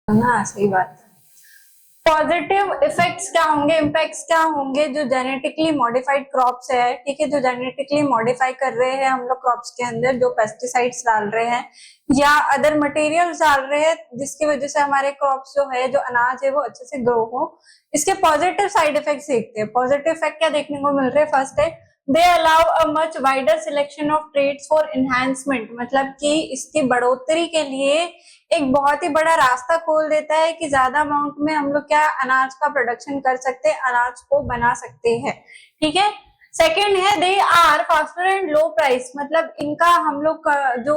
हाँ सही बात। पॉजिटिव इफेक्ट्स क्या होंगे, इम्पैक्ट्स क्या होंगे जो जेनेटिकली मॉडिफाइड क्रॉप्स है, ठीक है, जो जेनेटिकली मॉडिफाई कर रहे हैं हम लोग क्रॉप्स के अंदर, जो पेस्टिसाइड्स डाल रहे हैं या अदर मटेरियल्स डाल रहे हैं जिसकी वजह से हमारे क्रॉप्स जो है, जो अनाज है वो अच्छे से ग्रो हो। इसके पॉजिटिव साइड इफेक्ट्स देखते हैं। पॉजिटिव इफेक्ट क्या देखने को मिल रहे हैं? फर्स्ट है they allow a much wider selection of trades for enhancement, मतलब कि इसकी बढ़ोतरी के लिए एक बहुत ही बड़ा रास्ता खोल देता है कि ज्यादा अमाउंट में हम लोग क्या अनाज का प्रोडक्शन कर सकते हैं, अनाज को बना सकते हैं, ठीक है। सेकेंड है they are faster and low price, मतलब इनका हम लोग जो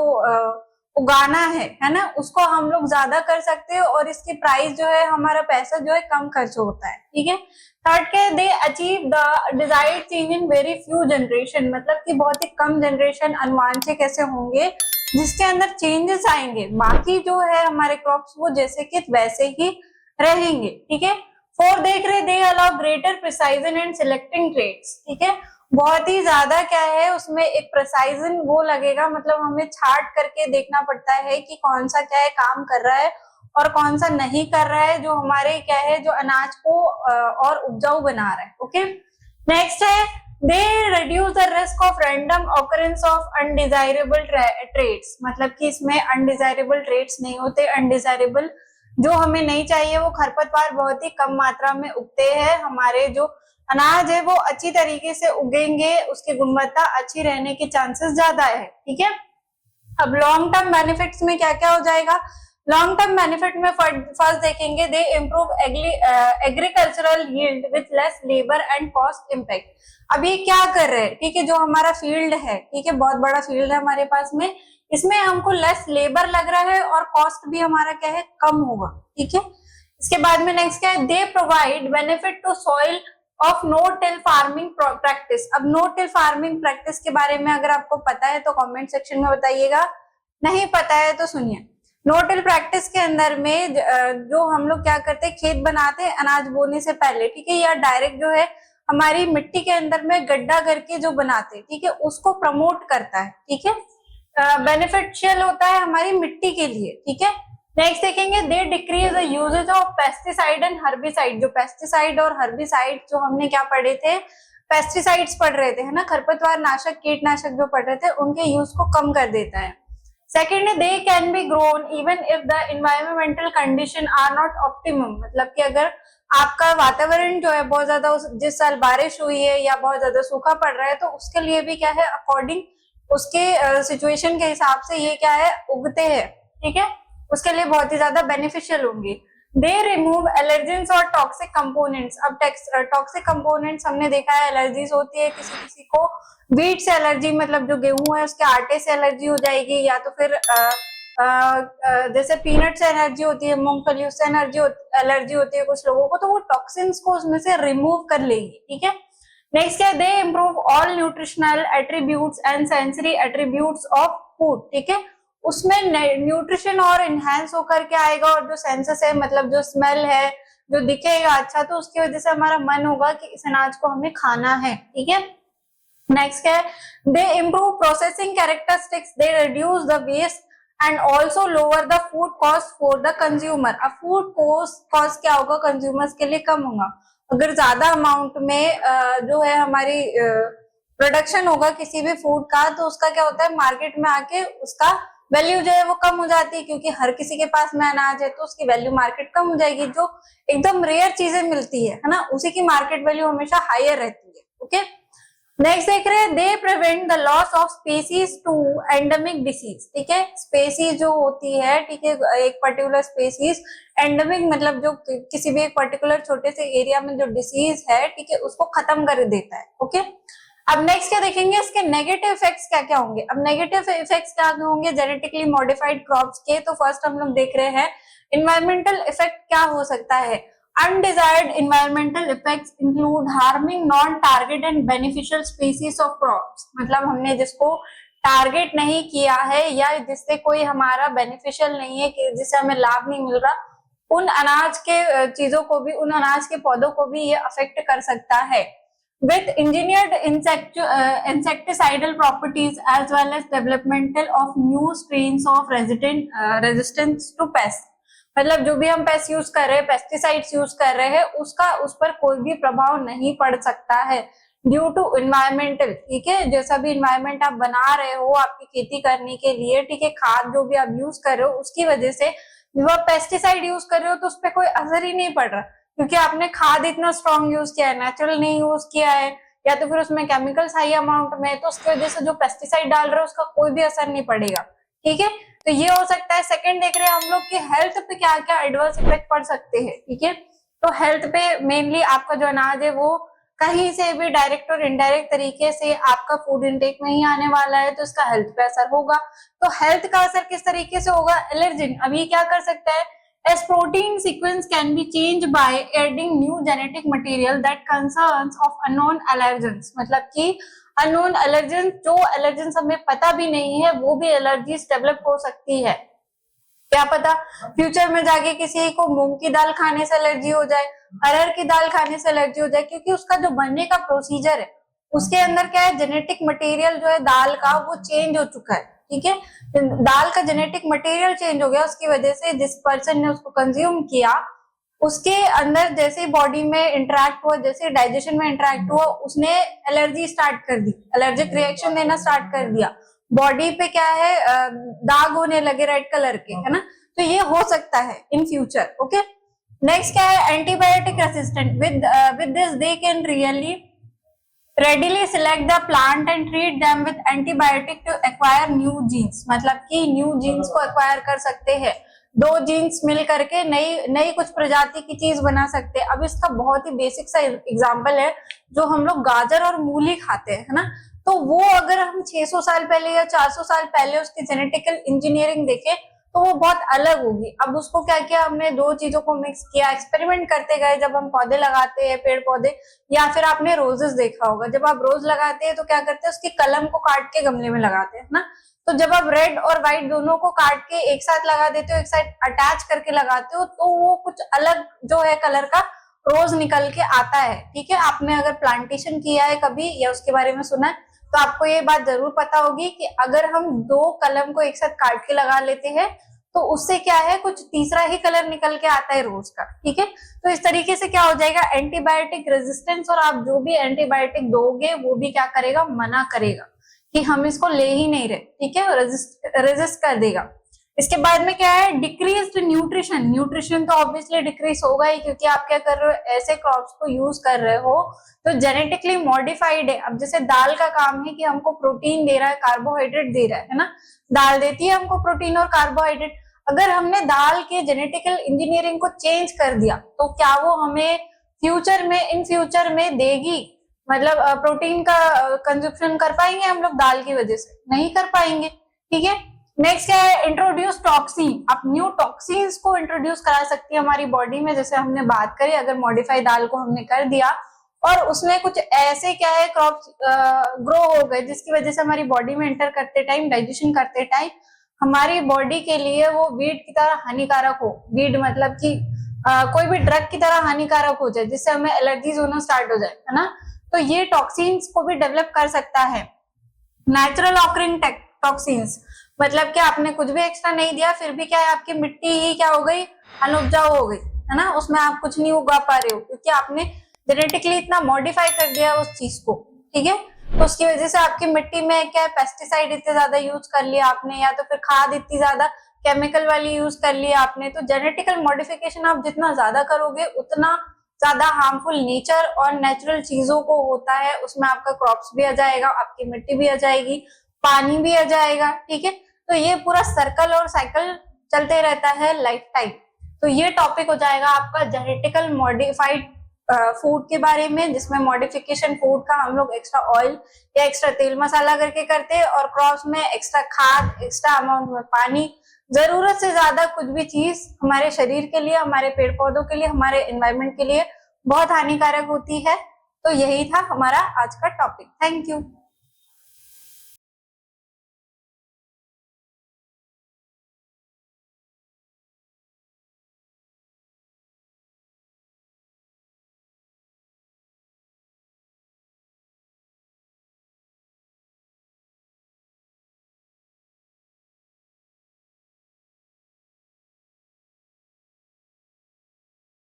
उगाना है ना, उसको हम लोग ज्यादा कर सकते हैं और इसकी प्राइस जो है, हमारा पैसा जो है कम खर्च होता है, ठीक है। थर्ड के they achieve the desired change in very few generation, मतलब कि बहुत ही कम जनरेशन अनुवांशिक ऐसे होंगे जिसके अंदर चेंजेस आएंगे, बाकी जो है हमारे क्रॉप्स वो जैसे कि वैसे ही रहेंगे, ठीक है। फोर देख रहे they allow greater precision and selecting trades, ठीक है, बहुत ही ज्यादा क्या है उसमें एक प्रिसाइजन वो लगेगा, मतलब हमें छाट करके देखना पड़ता है कि कौन सा क्या है काम कर रहा है और कौन सा नहीं कर रहा है, जो हमारे क्या है जो अनाज को और उपजाऊ बना रहा है, ओके। नेक्स्ट है they reduce the risk of random occurrence of undesirable trades, मतलब कि इसमें अनडिजायरेबल ट्रेड्स नहीं होते। अनडिजायरेबल जो हमें नहीं चाहिए वो खरपतवार बहुत ही कम मात्रा में उगते हैं, हमारे जो अनाज है वो अच्छी तरीके से उगेंगे, उसकी गुणवत्ता अच्छी रहने के चांसेस ज्यादा है, ठीक है। अब लॉन्ग टर्म बेनिफिट्स में क्या क्या हो जाएगा? लॉन्ग टर्म बेनिफिट में फर्स्ट देखेंगे दे improve agricultural yield with less labour and cost impact. अब ये क्या कर रहे हैं, ठीक है, जो हमारा फील्ड है, ठीक है, बहुत बड़ा फील्ड है हमारे पास में, इसमें हमको लेस लेबर लग रहा है और कॉस्ट भी हमारा क्या है कम होगा, ठीक है। इसके बाद में नेक्स्ट क्या है they provide benefit to soil of no till farming practice. अब नो टिल फार्मिंग प्रैक्टिस के बारे में अगर आपको पता है तो कमेंट सेक्शन में बताइएगा, नहीं पता है तो सुनिए। नो टिल प्रैक्टिस के अंदर में जो हम लोग क्या करते हैं, खेत बनाते हैं अनाज बोने से पहले, ठीक है, या डायरेक्ट जो है हमारी मिट्टी के अंदर में गड्ढा करके जो बनाते हैं, ठीक है, उसको प्रमोट करता है, ठीक है, बेनिफिशियल होता है हमारी मिट्टी के लिए, ठीक है। नेक्स्ट देखेंगे they decrease the usages of pesticide and herbicide. जो पेस्टिसाइड और हर्बिसाइड जो हमने क्या पढ़े थे, पेस्टिसाइड्स पढ़ रहे थे है ना, खरपतवार नाशक कीटनाशक जो पढ़ रहे थे, उनके यूज को कम कर देता है। सेकेंड है they can be grown even if the environmental condition are not optimum, मतलब कि अगर आपका वातावरण जो है बहुत ज्यादा जिस साल बारिश हुई है या बहुत ज्यादा सूखा पड़ रहा है तो उसके लिए भी क्या है अकॉर्डिंग उसके सिचुएशन के हिसाब से ये क्या है उगते हैं, ठीक है, उसके लिए बहुत ही ज्यादा बेनिफिशियल होंगे। दे रिमूव एलर्जेंस और टॉक्सिक कंपोनेंट्स। अब टॉक्सिक कंपोनेंट्स हमने देखा है एलर्जीज होती है, किसी किसी को व्हीट से एलर्जी, मतलब जो गेहूं है उसके आटे से एलर्जी हो जाएगी, या तो फिर जैसे पीनट से एलर्जी होती है, मूंगफली उससे एलर्जी होती है कुछ लोगों को, तो वो टॉक्सिन्स को उसमें से रिमूव कर लेगी, ठीक है। नेक्स्ट क्या है they improve all nutritional attributes and sensory attributes of food, ठीक है, उसमें न्यूट्रिशन और इनहेंस होकर के आएगा, और जो सेंसेस है मतलब जो स्मेल है जो दिखेगा अच्छा, तो उसकी वजह से हमारा मन होगा कि इस अनाज को हमें खाना है, ठीक है। नेक्स्ट है they improve processing characteristics, they reduce the waste and also lower the food cost for the consumer. अब फूड कॉस्ट क्या होगा कंज्यूमर्स के लिए कम होगा, अगर ज्यादा अमाउंट में जो है हमारी प्रोडक्शन होगा किसी भी फूड का, तो उसका क्या होता है मार्केट में आके उसका वैल्यू जो है वो कम हो जाती है, क्योंकि हर किसी के पास में अनाज है तो उसकी वैल्यू मार्केट कम हो जाएगी। जो एकदम रेयर चीजें मिलती है ना, उसी की मार्केट वैल्यू हमेशा हायर रहती है, ओके। नेक्स्ट देख रहे हैं they prevent the loss of species to endemic disease, ठीक है, स्पेसीज जो होती है, ठीक है, एक पर्टिकुलर स्पेसीज, एंडेमिक मतलब जो किसी भी एक पर्टिकुलर छोटे से एरिया में जो डिसीज है, ठीक है, उसको खत्म कर देता है, ओके। अब नेक्स्ट क्या देखेंगे इसके नेगेटिव इफेक्ट्स क्या क्या होंगे। अब नेगेटिव इफेक्ट्स क्या होंगे जेनेटिकली मॉडिफाइड क्रॉप्स के, तो फर्स्ट हम लोग देख रहे हैं इन्वायरमेंटल इफेक्ट क्या हो सकता है। Undesired environmental effects include harming non-target and beneficial species of crops, मतलब हमने जिसको टारगेट नहीं किया है या जिससे कोई हमारा बेनिफिशियल नहीं है, कि जिससे हमें लाभ नहीं मिल रहा, उन अनाज के चीजों को भी, उन अनाज के पौधों को भी ये अफेक्ट कर सकता है। With engineered insecticidal properties as well as developmental of new strains of resistance to pests, मतलब जो भी हम पेस्ट यूज कर रहे हैं, पेस्टिसाइड्स यूज कर रहे हैं, उसका उस पर कोई भी प्रभाव नहीं पड़ सकता है ड्यू टू इन्वायरमेंटल। ठीक है, जैसा भी इन्वायरमेंट आप बना रहे हो आपकी खेती करने के लिए, ठीक है, खाद जो भी आप यूज कर रहे हो उसकी वजह से जब आप पेस्टिसाइड यूज कर रहे हो तो उस पर कोई असर ही नहीं पड़ रहा, क्योंकि आपने खाद इतना स्ट्रॉन्ग यूज किया है, नेचुरल नहीं यूज किया है, या तो फिर उसमें केमिकल्स हाई अमाउंट में, तो उसकी वजह से जो पेस्टिसाइड डाल रहे हो उसका कोई भी असर नहीं पड़ेगा। ठीक है, तो ये हो सकता है। सेकंड देख रहे हैं हम लोग कि हेल्थ पे क्या क्या एडवर्स इफेक्ट पड़ सकते हैं। ठीक है, तो हेल्थ पे मेनली आपका जो अनाज है वो कहीं से भी डायरेक्ट और इनडायरेक्ट तरीके से आपका फूड इनटेक में ही आने वाला है, तो इसका हेल्थ पे असर होगा। तो हेल्थ का असर किस तरीके से होगा? एलर्जिन। अभी क्या कर सकता है? As protein sequence can be changed by adding new genetic material that concerns of unknown allergens। मतलब कि अननोन एलर्जन, जो एलर्जन हमें पता भी नहीं है वो भी एलर्जीज डेवलप हो सकती है। क्या पता फ्यूचर में जाके किसी को मूंग की दाल खाने से एलर्जी हो जाए, अरहर की दाल खाने से एलर्जी हो जाए, क्योंकि उसका जो बनने का प्रोसीजर है उसके अंदर क्या है, जेनेटिक मटेरियल जो है दाल का वो चेंज हो चुका है। ठीक है, दाल का जेनेटिक मटेरियल चेंज हो गया, उसकी वजह से जिस पर्सन ने उसको कंज्यूम किया उसके अंदर जैसे बॉडी में इंटरेक्ट हुआ, जैसे डाइजेशन में इंटरेक्ट हुआ, उसने एलर्जी स्टार्ट कर दी, एलर्जिक रिएक्शन देना स्टार्ट कर दिया, बॉडी पे क्या है दाग होने लगे रेड कलर के, है ना। तो ये हो सकता है इन फ्यूचर। ओके, नेक्स्ट क्या है? Antibiotic resistant. With this they can really readily select the plant and treat them with antibiotic to acquire new genes। मतलब कि न्यू जीन्स को एक्वायर कर सकते हैं, दो जीन्स मिल करके नई कुछ प्रजाति की चीज बना सकते हैं। अब इसका बहुत ही बेसिक सा एग्जांपल है, जो हम लोग गाजर और मूली खाते हैं, है ना, तो वो अगर हम 600 साल पहले या 400 साल पहले उसकी जेनेटिकल इंजीनियरिंग देखें तो वो बहुत अलग होगी। अब उसको क्या किया हमने, दो चीजों को मिक्स किया, एक्सपेरिमेंट करते गए। जब हम पौधे लगाते हैं, पेड़ पौधे, या फिर आपने रोजेस देखा होगा, जब आप रोज लगाते हैं तो क्या करते हैं, उसकी कलम को काट के गमले में लगाते हैं ना। तो जब आप रेड और व्हाइट दोनों को काट के एक साथ लगा देते हो, एक साथ अटैच करके लगाते हो, तो वो कुछ अलग जो है कलर का रोज निकल के आता है। ठीक है, आपने अगर प्लांटेशन किया है कभी या उसके बारे में सुना है तो आपको ये बात जरूर पता होगी कि अगर हम दो कलम को एक साथ काट के लगा लेते हैं तो उससे क्या है, कुछ तीसरा ही कलर निकल के आता है रोज का। ठीक है, तो इस तरीके से क्या हो जाएगा, एंटीबायोटिक रेजिस्टेंस, और आप जो भी एंटीबायोटिक दोगे वो भी क्या करेगा, मना करेगा कि हम इसको ले ही नहीं रहे। ठीक है, रेजिस्ट कर देगा। इसके बाद में क्या है, डिक्रीज्ड न्यूट्रिशन। न्यूट्रिशन तो ऑब्वियसली डिक्रीज होगा ही, क्योंकि आप क्या कर रहे हो, ऐसे क्रॉप्स को यूज कर रहे हो तो जेनेटिकली मॉडिफाइड है। अब जैसे दाल का काम है कि हमको प्रोटीन दे रहा है, कार्बोहाइड्रेट दे रहा है ना, दाल देती है हमको प्रोटीन और कार्बोहाइड्रेट। अगर हमने दाल के जेनेटिकल इंजीनियरिंग को चेंज कर दिया तो क्या वो हमें इन फ्यूचर में देगी? मतलब प्रोटीन का कंजप्शन कर पाएंगे हम लोग दाल की वजह से? नहीं कर पाएंगे। ठीक है, नेक्स्ट क्या है, इंट्रोड्यूस टॉक्सिन। आप न्यू टॉक्सिन्स को इंट्रोड्यूस करा सकती है हमारी बॉडी में। जैसे हमने बात करी, अगर मॉडिफाइड दाल को हमने कर दिया और उसमें कुछ ऐसे क्या है क्रॉप्स ग्रो हो गए जिसकी वजह से हमारी बॉडी में एंटर करते टाइम, डाइजेशन करते टाइम हमारी बॉडी के लिए वो वीड की तरह हानिकारक हो। वीड मतलब कि कोई भी ड्रग की तरह हानिकारक हो जाए, जिससे हमें एलर्जीज होना स्टार्ट हो जाए, है ना। तो ये टॉक्सिन्स को भी डेवलप कर सकता है। नेचुरल ऑकरिंग टॉक्सिन्स मतलब कि आपने कुछ भी एक्स्ट्रा नहीं दिया, फिर भी क्या है, आपकी मिट्टी ही क्या हो गई, अनउपजाऊ हो गई, है ना, उसमें आप कुछ नहीं उगा पा रहे हो, क्योंकि आपने जेनेटिकली इतना मॉडिफाई कर दिया उस चीज को। ठीक है, तो उसकी वजह से आपकी मिट्टी में क्या है, पेस्टिसाइड इतने ज्यादा यूज कर लिया आपने, या तो फिर खाद इतनी ज्यादा केमिकल वाली यूज कर लिया आपने। तो जेनेटिकल मॉडिफिकेशन आप जितना ज्यादा करोगे उतना ज्यादा हार्मफुल नेचर और नेचुरल चीजों को होता है, उसमें आपका क्रॉप्स भी आ जाएगा, आपकी मिट्टी भी आ जाएगी, पानी भी आ जाएगा। ठीक है, तो ये पूरा सर्कल और साइकिल चलते रहता है लाइफ टाइम। तो ये टॉपिक हो जाएगा आपका जेनेटिकल मॉडिफाइड फूड के बारे में, जिसमें मॉडिफिकेशन फूड का हम लोग एक्स्ट्रा ऑयल या एक्स्ट्रा तेल मसाला करके करते हैं, और क्रॉप्स में एक्स्ट्रा खाद, एक्स्ट्रा अमाउंट में पानी, जरूरत से ज्यादा कुछ भी चीज हमारे शरीर के लिए, हमारे पेड़ पौधों के लिए, हमारे एनवायरमेंट के लिए बहुत हानिकारक होती है। तो यही था हमारा आज का टॉपिक। Thank you.